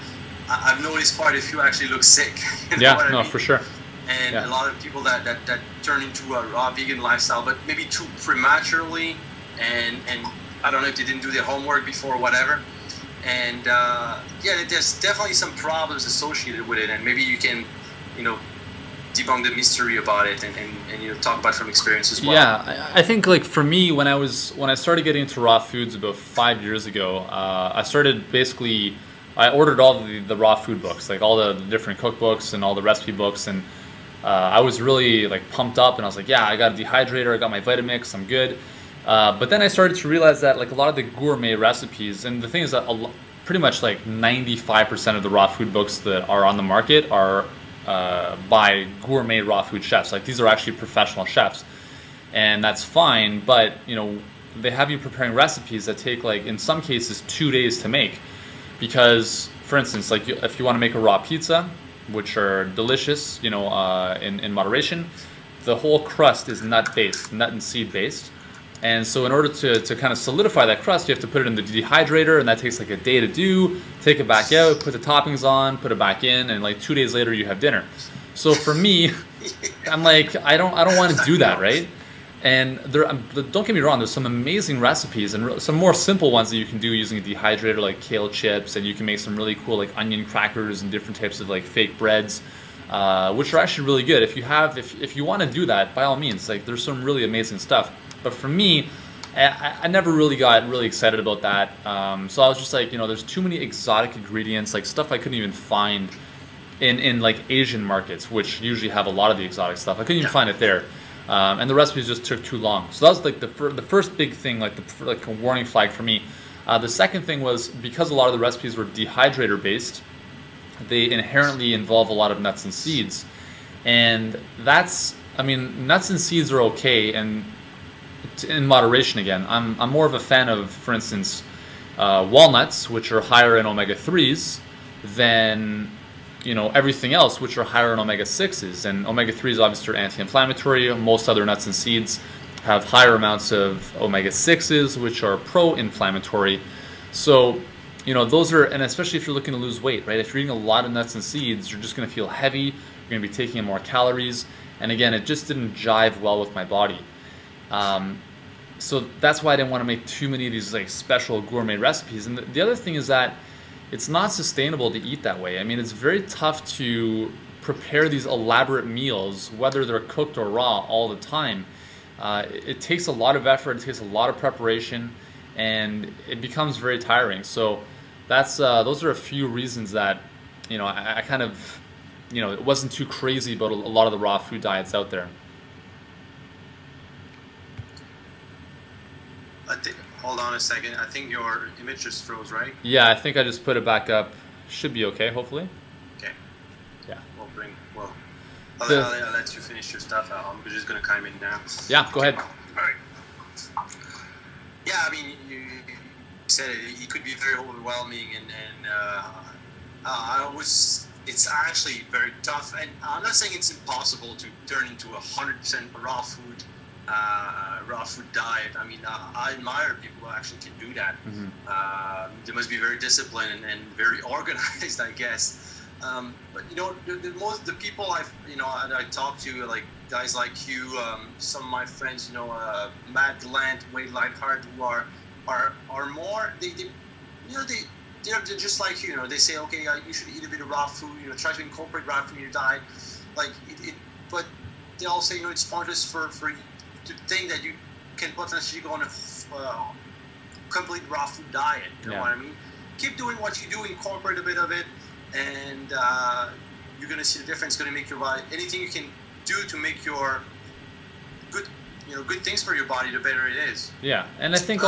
I've noticed quite a few actually look sick. You know what I mean? For sure. And a lot of people that turn into a raw vegan lifestyle, but maybe too prematurely, and I don't know if they didn't do their homework before or whatever. And yeah, there's definitely some problems associated with it, and maybe you can, you know, debunk the mystery about it and you know, talk about from experience as well. Yeah, I think like for me, when I started getting into raw foods about 5 years ago, I started basically, I ordered all the raw food books, like all the different cookbooks and all the recipe books, and I was really like pumped up, and I was like, yeah, I got a dehydrator, I got my Vitamix, I'm good. But then I started to realize that like a lot of the gourmet recipes, and the thing is that pretty much like 95% of the raw food books that are on the market are by gourmet raw food chefs. Like these are actually professional chefs, and that's fine, but you know, they have you preparing recipes that take like in some cases 2 days to make, because for instance, like if you want to make a raw pizza, which are delicious, you know, in moderation, the whole crust is nut and seed based. And so in order to kind of solidify that crust, you have to put it in the dehydrator, and that takes like a day to do. Take it back out, put the toppings on, put it back in, and like 2 days later you have dinner. So for me, I'm like, I don't want to do that, right? And don't get me wrong, there's some amazing recipes and some more simple ones that you can do using a dehydrator, like kale chips, and you can make some really cool like onion crackers and different types of like fake breads, which are actually really good. If you want to do that, by all means, like there's some really amazing stuff. But for me, I never really got really excited about that. So I was just like, you know, there's too many exotic ingredients, like stuff I couldn't even find in like Asian markets, which usually have a lot of the exotic stuff. I couldn't even find it there. And the recipes just took too long. So that was like the first big thing, like a warning flag for me. The second thing was, because a lot of the recipes were dehydrator based, they inherently involve a lot of nuts and seeds. And that's, I mean, nuts and seeds are okay, and in moderation again. I'm more of a fan of, for instance, walnuts, which are higher in omega-3s than, you know, everything else, which are higher in omega-6s. And omega-3s obviously are anti-inflammatory. Most other nuts and seeds have higher amounts of omega-6s, which are pro-inflammatory. So, you know, those are, and especially if you're looking to lose weight, right? If you're eating a lot of nuts and seeds, you're just going to feel heavy. You're going to be taking in more calories. And again, it just didn't jive well with my body. So that's why I didn't want to make too many of these like special gourmet recipes. And the other thing is that it's not sustainable to eat that way. I mean, it's very tough to prepare these elaborate meals, whether they're cooked or raw, all the time. It takes a lot of effort, it takes a lot of preparation, and it becomes very tiring. So that's those are a few reasons that, you know, I kind of, you know, it wasn't too crazy about a lot of the raw food diets out there. Hold on a second. I think your image just froze, right? Yeah, I think I just put it back up. Should be okay, hopefully. Okay. Yeah. I'll let you finish your stuff. I'm just going to chime in now. Yeah, go ahead. All right. Yeah, I mean, you said it could be very overwhelming, it's actually very tough. And I'm not saying it's impossible to turn into 100% raw food diet. I mean, I admire people who actually can do that. Mm-hmm. They must be very disciplined and very organized, I guess. But you know, the people I talk to, like guys like you, some of my friends, you know, Matt Glant, Wade Lightheart, who are more they're just like you know. They say, okay, you should eat a bit of raw food. You know, try to incorporate raw food in your diet. Like but they all say, you know, it's pointless for to think that you can potentially go on a complete raw food diet. You know what I mean? Keep doing what you do, incorporate a bit of it, and you're going to see the difference. It's going to make your body, anything you can do to make your good good things for your body, the better it is. Yeah, and I think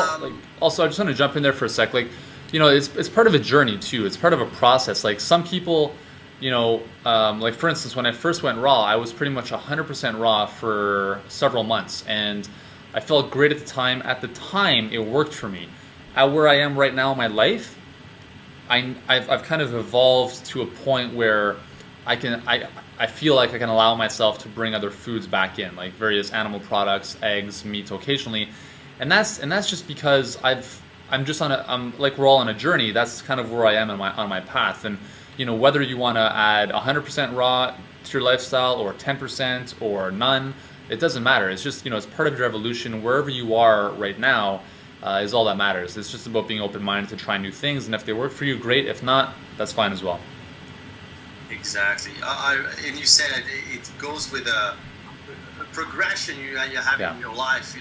also I just want to jump in there for a sec. Like, it's part of a journey too. It's part of a process. Like some people, like for instance, when I first went raw, I was pretty much 100% raw for several months, and I felt great at the time. At the time, it worked for me. At where I am right now in my life, I've kind of evolved to a point where I feel like I can allow myself to bring other foods back in, like various animal products, eggs, meat occasionally, and that's just because I'm like we're all on a journey. That's kind of where I am on my path, and whether you want to add 100% raw to your lifestyle or 10% or none, it doesn't matter. It's just it's part of your evolution. Wherever you are right now is all that matters. It's just about being open-minded to try new things, and if they work for you, great. If not, that's fine as well. Exactly. And you said it goes with a progression you have in your life.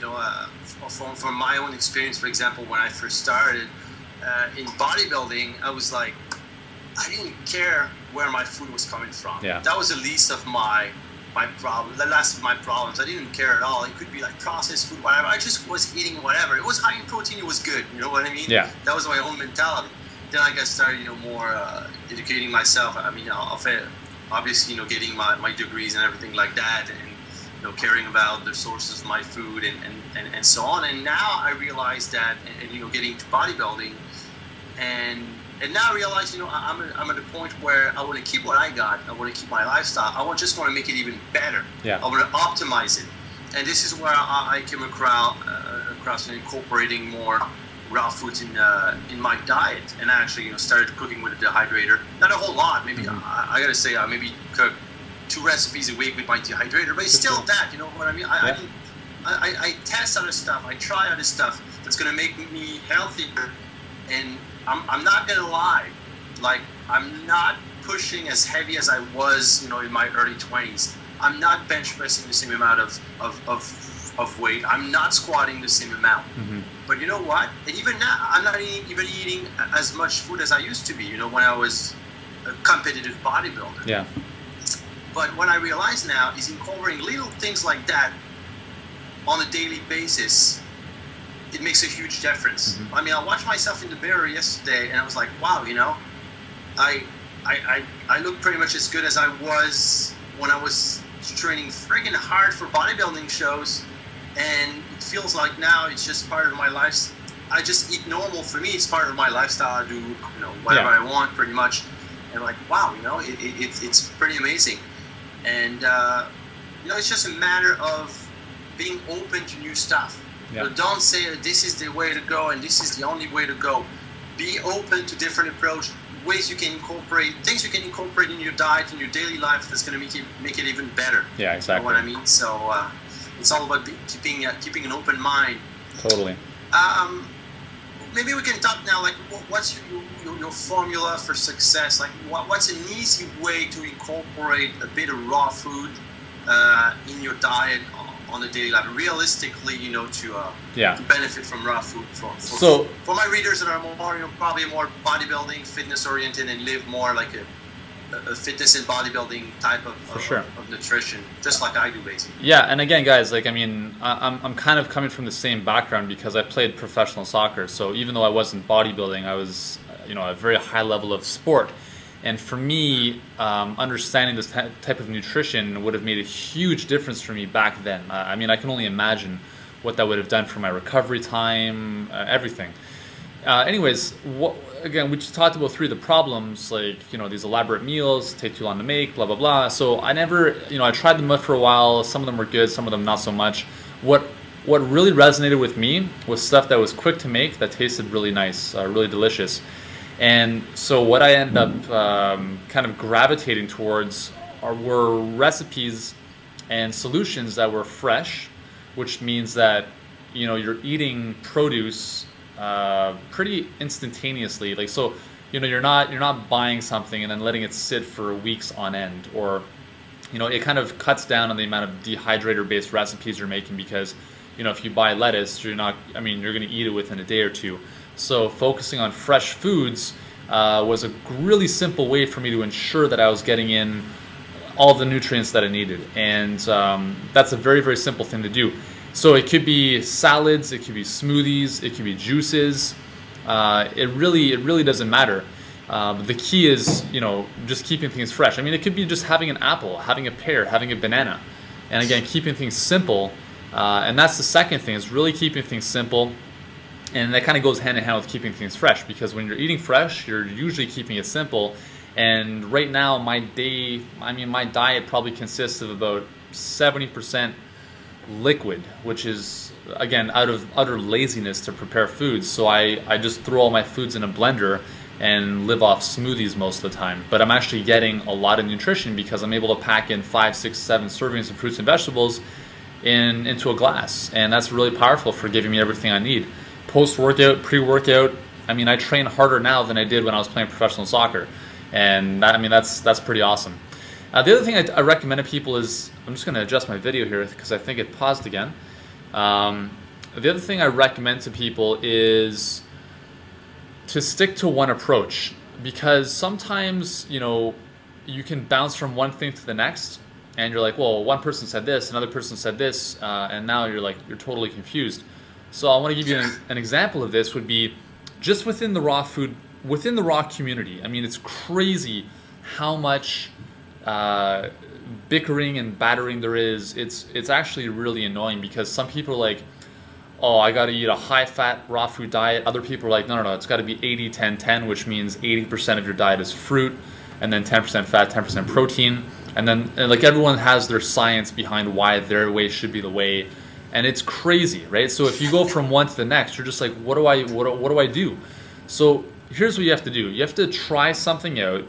From my own experience, for example, when I first started in bodybuilding, I was like, I didn't care where my food was coming from. Yeah. That was the least of my problem, the last of my problems. I didn't care at all. It could be like processed food, whatever. I just was eating whatever. It was high in protein. It was good. You know what I mean? Yeah. That was my own mentality. Then I got started, more educating myself. I mean, obviously, getting my degrees and everything like that, and caring about the sources of my food and so on. And now I realize that, and getting to bodybuilding, and now I realize, I'm at a point where I want to keep what I got. I want to keep my lifestyle. I just want to make it even better. Yeah. I want to optimize it, and this is where I came across incorporating more raw foods in my diet, and I actually started cooking with a dehydrator. Not a whole lot, maybe I gotta say I maybe cook 2 recipes a week with my dehydrator, but it's still that, you know what I mean? I test other stuff, I try other stuff that's gonna make me healthier, and I'm not gonna lie, like I'm not pushing as heavy as I was, in my early 20s. I'm not bench pressing the same amount of weight. I'm not squatting the same amount. But you know what? And even now, I'm not even eating as much food as I used to be, when I was a competitive bodybuilder. Yeah. But what I realize now is incorporating little things like that on a daily basis, it makes a huge difference. I mean, I watched myself in the mirror yesterday, and I was like, wow, I look pretty much as good as I was when I was training friggin' hard for bodybuilding shows. And it feels like now it's just part of my life. I just eat normal. For me, it's part of my lifestyle. I do, whatever I want, pretty much. And like, wow, it's pretty amazing. And it's just a matter of being open to new stuff. Yeah. Don't say this is the way to go and this is the only way to go. Be open to different approach, ways you can incorporate, things you can incorporate in your diet, in your daily life that's going to make it even better. Yeah, exactly. You know what I mean? So. It's all about keeping an open mind. Totally. Maybe we can talk now. Like, what's your formula for success? Like, what's an easy way to incorporate a bit of raw food in your diet on a daily life? Realistically, to benefit from raw food. For my readers that are more, probably more bodybuilding, fitness oriented, and live more like a fitness and bodybuilding type of nutrition, just like I do, basically. Yeah, and again, guys, like, I mean, I'm kind of coming from the same background because I played professional soccer. So even though I wasn't bodybuilding, I was, a very high level of sport. And for me, understanding this type of nutrition would have made a huge difference for me back then. I mean, I can only imagine what that would have done for my recovery time, everything. Anyways, again, we just talked about 3 of the problems, like, these elaborate meals take too long to make, blah, blah, blah. So I never, I tried them for a while. Some of them were good, some of them not so much. What really resonated with me was stuff that was quick to make, that tasted really nice, really delicious. And so what I ended up kind of gravitating towards were recipes and solutions that were fresh, which means that, you're eating produce pretty instantaneously. Like, so, you're not buying something and then letting it sit for weeks on end, or, it kind of cuts down on the amount of dehydrator based recipes you're making, because, if you buy lettuce, you're going to eat it within a day or 2. So focusing on fresh foods was a really simple way for me to ensure that I was getting in all the nutrients that I needed. And that's a very, very simple thing to do. So it could be salads, it could be smoothies, it could be juices. It really doesn't matter. The key is, you know, just keeping things fresh. I mean, it could be just having an apple, having a pear, having a banana, and again, keeping things simple. And that's the second thing, is really keeping things simple. And that kind of goes hand in hand with keeping things fresh, because when you're eating fresh, you're usually keeping it simple. And right now, my diet probably consists of about 70% liquid, which is, again, out of utter laziness to prepare foods. So I just throw all my foods in a blender and live off smoothies most of the time. But I'm actually getting a lot of nutrition because I'm able to pack in 5, 6, 7 servings of fruits and vegetables into a glass. And that's really powerful for giving me everything I need. Post-workout, pre-workout, I mean, I train harder now than I did when I was playing professional soccer. And that, I mean, that's pretty awesome. The other thing I recommend to people is, I'm just going to adjust my video here because I think it paused again. The other thing I recommend to people is to stick to one approach, because sometimes, you know, you can bounce from one thing to the next, and you're like, well, one person said this, another person said this, and now you're totally confused. So I want to give you an example of this. Would be just within the raw food, within the raw community. I mean, it's crazy how much bickering and battering there is. It's actually really annoying, because some people are like, oh, I got to eat a high-fat raw food diet. Other people are like, no, it's got to be 80-10-10, which means 80% of your diet is fruit, and then 10% fat, 10% protein. And then like everyone has their science behind why their way should be the way, and it's crazy, right? So if you go from one to the next, you're just like, what do I do? So here's what you have to do. You have to try something out,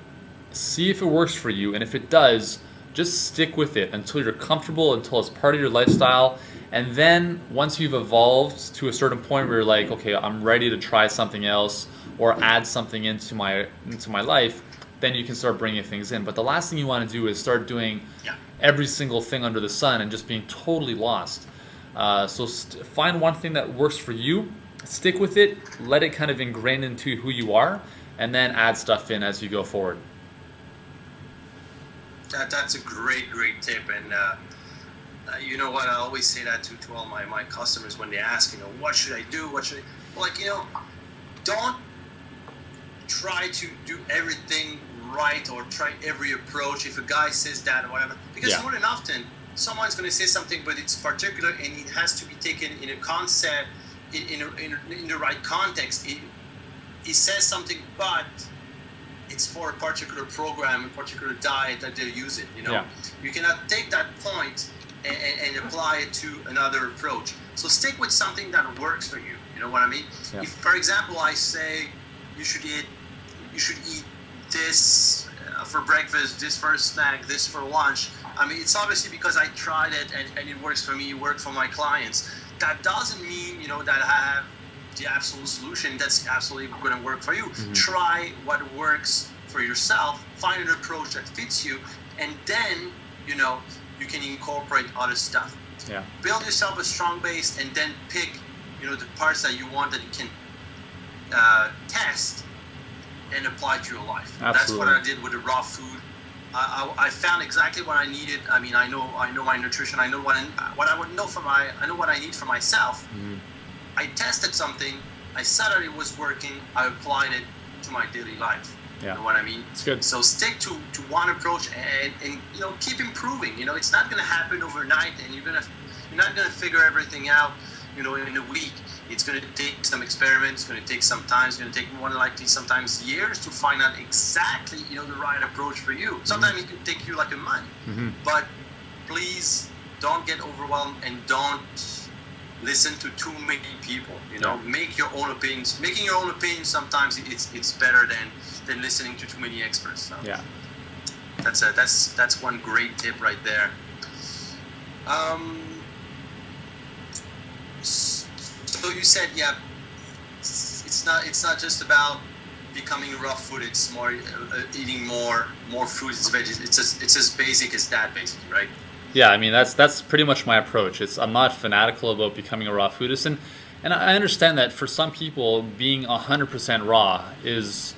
see if it works for you, and if it does, just stick with it until you're comfortable, until it's part of your lifestyle. And then once you've evolved to a certain point where you're like, okay, I'm ready to try something else or add something into my life, then you can start bringing things in. But the last thing you want to do is start doing every single thing under the sun and just being totally lost. So find one thing that works for you, stick with it, let it kind of ingrain into who you are, and then add stuff in as you go forward. That's a great tip. And you know what, I always say that to all my customers when they ask, you know, what should I do? What should I, like, you know, don't try to do everything right or try every approach. If a guy says that or whatever, because more than often someone's going to say something, but it's particular and it has to be taken in a concept, in the right context. He says something, but it's for a particular program, a particular diet that they're using. You know, you cannot take that point and apply it to another approach. So stick with something that works for you. You know what I mean? If, for example, I say you should eat this for breakfast, this for a snack, this for lunch. I mean, it's obviously because I tried it and it works for me, it worked for my clients. That doesn't mean, you know, that I have the absolute solution that's absolutely going to work for you. Try what works for yourself, find an approach that fits you, and then, you know, you can incorporate other stuff. Build yourself a strong base, and then pick, you know, the parts that you want that you can test and apply to your life. That's what I did with the raw food. I found exactly what I needed. I mean, I know my nutrition. I know what I would know for I know what I need for myself. I tested something. I saw that it was working. I applied it to my daily life. You know what I mean? It's good. So stick to one approach and you know, keep improving. You know, it's not going to happen overnight, and you're not going to figure everything out, you know, in a week. It's going to take some experiments. It's going to take some time. It's going to take more than likely sometimes years to find out exactly, you know, the right approach for you. Sometimes it can take you like a month. But please don't get overwhelmed and don't listen to too many people. You know, make your own opinions. Making your own opinions sometimes it's better than listening to too many experts. So that's one great tip right there. So you said, it's not just about becoming raw food. It's more eating more fruits and veggies. It's as basic as that, basically, right? Yeah, I mean, that's pretty much my approach. I'm not fanatical about becoming a raw foodist, and I understand that for some people, being 100% raw is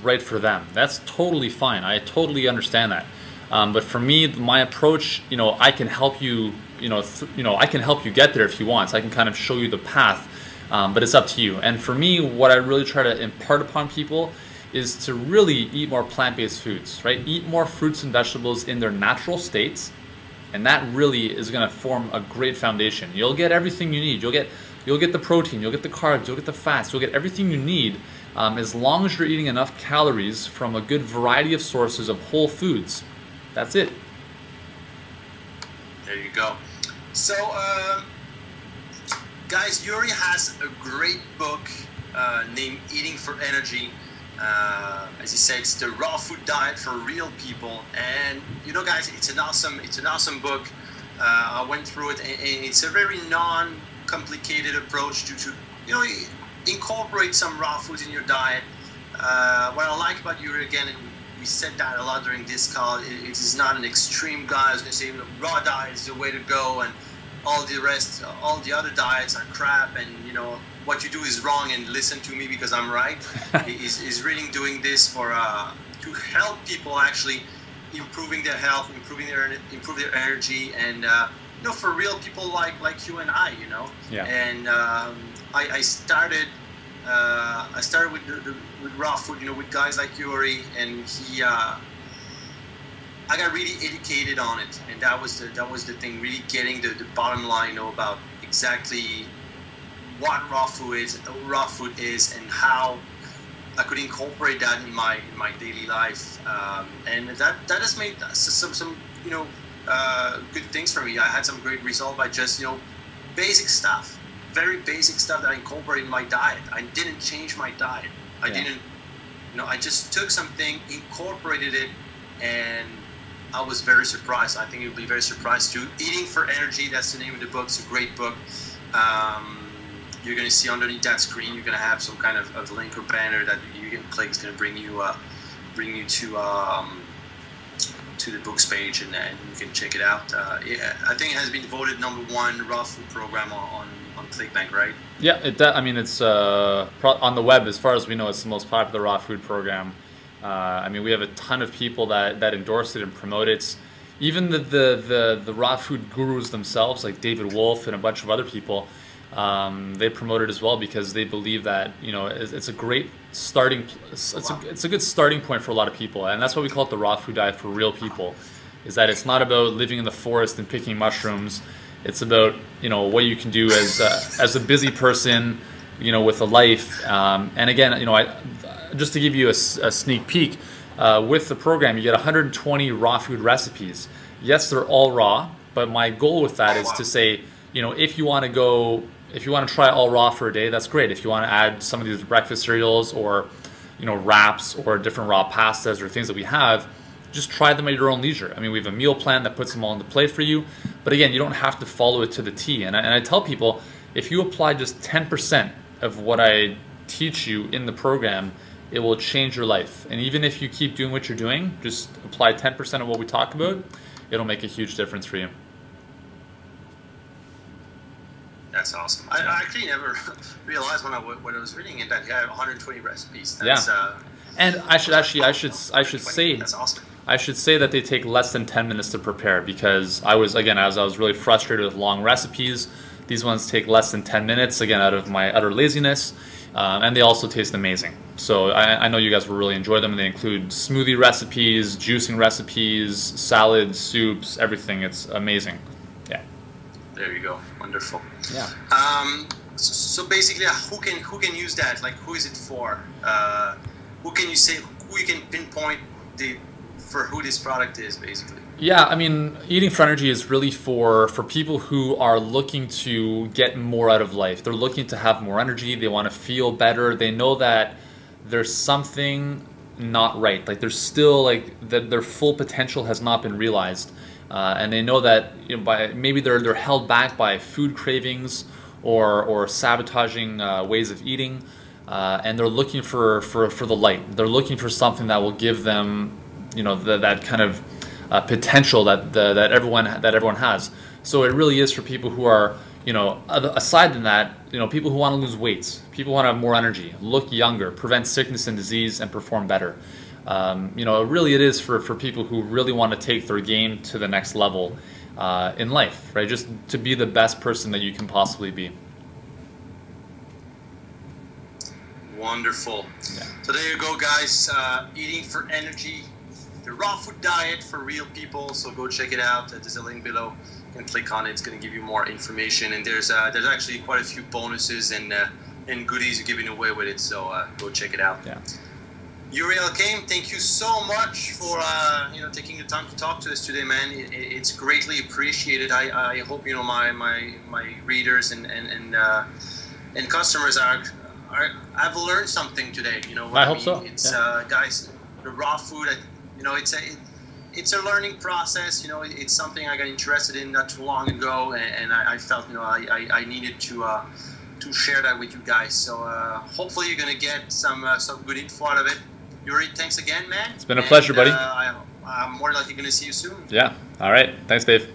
right for them. That's totally fine. I totally understand that. But for me, my approach, I can help you, I can help you get there if you want. So I can kind of show you the path, but it's up to you. And for me, what I really try to impart upon people is to really eat more plant-based foods, right? Eat more fruits and vegetables in their natural states, and that really is going to form a great foundation. You'll get everything you need. You'll get the protein, you'll get the carbs, you'll get the fats, you'll get everything you need as long as you're eating enough calories from a good variety of sources of whole foods. That's it. There you go. So, guys, Yuri has a great book named Eating for Energy. As he said, it's the raw food diet for real people. And guys, it's an awesome book. I went through it, and it's a very non-complicated approach to incorporate some raw foods in your diet. What I like about Yuri, again, and we said that a lot during this call, it is not an extreme guy who's going to say raw diet is the way to go, and all the other diets are crap, and what you do is wrong, and listen to me because I'm right. He's really doing this for to help people actually improving their health, improve their energy, and for real people like you and I, Yeah. And I started with raw food, with guys like Yuri, and I got really educated on it, and that was the thing, really getting the bottom line, about exactly what raw food is and how I could incorporate that in my daily life, and that has made some good things for me. I had some great results by just basic stuff, very basic stuff that I incorporated in my diet. I didn't change my diet. I didn't, I just took something, incorporated it, and I was very surprised. I think you'll be very surprised too. Eating for Energy, that's the name of the book. It's a great book. You're going to see underneath that screen, you're going to have some kind of link or banner that you can click. It's going to bring you to the books page, and you can check it out. I think it has been voted #1 raw food program on ClickBank, right? Yeah, it's on the web, as far as we know, it's the most popular raw food program. We have a ton of people that endorse it and promote it. Even the raw food gurus themselves, like David Wolf and a bunch of other people, they promote it as well, because they believe that it's a great starting. It's a good starting point for a lot of people, and that's why we call it the raw food diet for real people. Is that it's not about living in the forest and picking mushrooms. It's about what you can do as a busy person, with a life. And again, just to give you a sneak peek, with the program, you get 120 raw food recipes. Yes, they're all raw, but my goal with that is to say, if you want to try all raw for a day, that's great. If you want to add some of these breakfast cereals or, wraps or different raw pastas or things that we have, just try them at your own leisure. We have a meal plan that puts them all on the plate for you. But again, you don't have to follow it to the T. And I tell people, if you apply just 10% of what I teach you in the program, it will change your life. And even if you keep doing what you're doing, just apply 10% of what we talk about, it'll make a huge difference for you. That's awesome. I actually never realized when I was reading it that you had 120 recipes. That's, and I should say that's awesome. I should say that they take less than 10 minutes to prepare, because as I was really frustrated with long recipes, these ones take less than 10 minutes, again, out of my utter laziness, and they also taste amazing. So I know you guys will really enjoy them. They include smoothie recipes, juicing recipes, salads, soups, everything. It's amazing. Yeah. There you go. Wonderful. Yeah. So basically, who can use that? Like, who is it for? Who you can pinpoint for who this product is, basically? Yeah, Eating for Energy is really for people who are looking to get more out of life. They're looking to have more energy. They want to feel better. They know that there's something not right. Like, there's still that their full potential has not been realized, and they know that maybe they're held back by food cravings or sabotaging ways of eating, and they're looking for the light. They're looking for something that will give them that kind of potential that everyone has. So it really is for people who are, aside from that, people who want to lose weight, people who want to have more energy, look younger, prevent sickness and disease, and perform better. You know, really it is for people who really want to take their game to the next level in life, right? Just to be the best person that you can possibly be. Wonderful. Yeah. So there you go, guys. Eating for energy, the raw food diet for real people. So go check it out. There's a link below. You can click on it. It's going to give you more information. And there's actually quite a few bonuses and goodies you're giving away with it. So go check it out. Yeah. Yuri Elkaim, thank you so much for taking the time to talk to us today, man. It's greatly appreciated. I hope my readers and customers I've learned something today. You know what I hope mean? so. It's yeah. Guys, the raw food. It's a learning process. You know, it's something I got interested in not too long ago, and I felt I needed to share that with you guys. So hopefully you're gonna get some good info out of it. Yuri, thanks again, man. It's been a pleasure, buddy. I'm more likely gonna see you soon. Yeah. All right. Thanks, Dave.